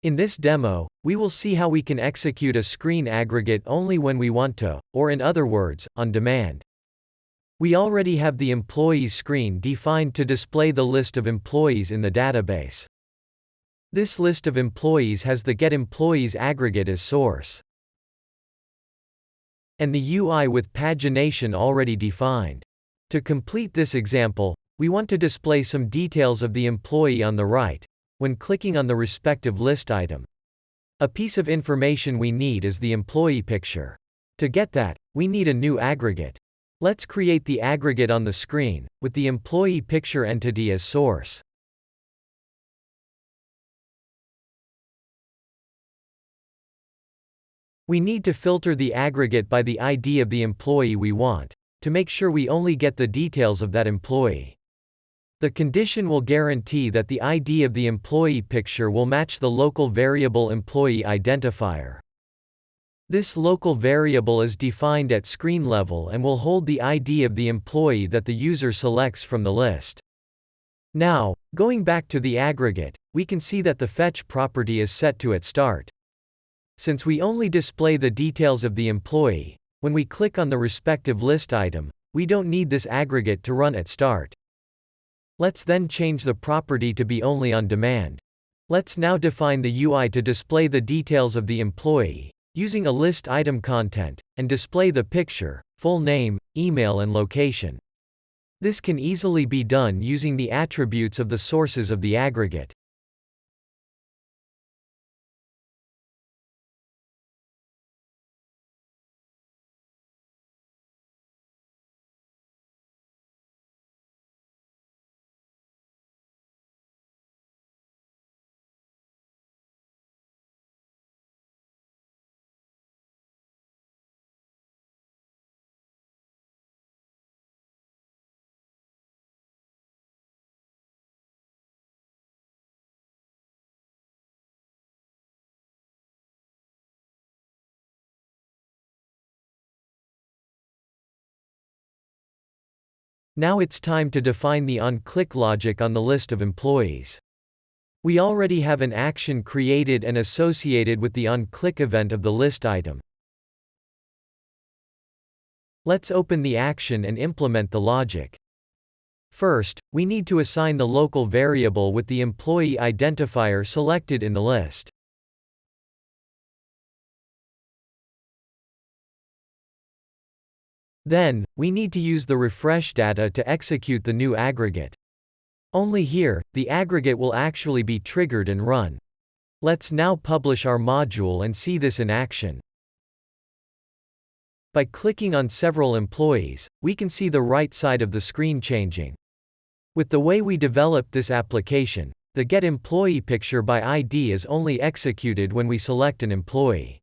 In this demo, we will see how we can execute a screen aggregate only when we want to, or in other words, on demand. We already have the employees screen defined to display the list of employees in the database. This list of employees has the getEmployees aggregate as source, and the UI with pagination already defined. To complete this example, we want to display some details of the employee on the right, when clicking on the respective list item. A piece of information we need is the employee picture. To get that, we need a new aggregate. Let's create the aggregate on the screen, with the employee picture entity as source. We need to filter the aggregate by the ID of the employee we want, to make sure we only get the details of that employee. The condition will guarantee that the ID of the employee picture will match the local variable employee identifier. This local variable is defined at screen level and will hold the ID of the employee that the user selects from the list. Now, going back to the aggregate, we can see that the fetch property is set to at start. Since we only display the details of the employee, when we click on the respective list item, we don't need this aggregate to run at start. Let's then change the property to be only on demand. Let's now define the UI to display the details of the employee, using a list item content, and display the picture, full name, email and location. This can easily be done using the attributes of the sources of the aggregate. Now it's time to define the on-click logic on the list of employees. We already have an action created and associated with the on-click event of the list item. Let's open the action and implement the logic. First, we need to assign the local variable with the employee identifier selected in the list. Then, we need to use the refresh data to execute the new aggregate. Only here, the aggregate will actually be triggered and run. Let's now publish our module and see this in action. By clicking on several employees, we can see the right side of the screen changing. With the way we developed this application, the getEmployee picture by ID is only executed when we select an employee.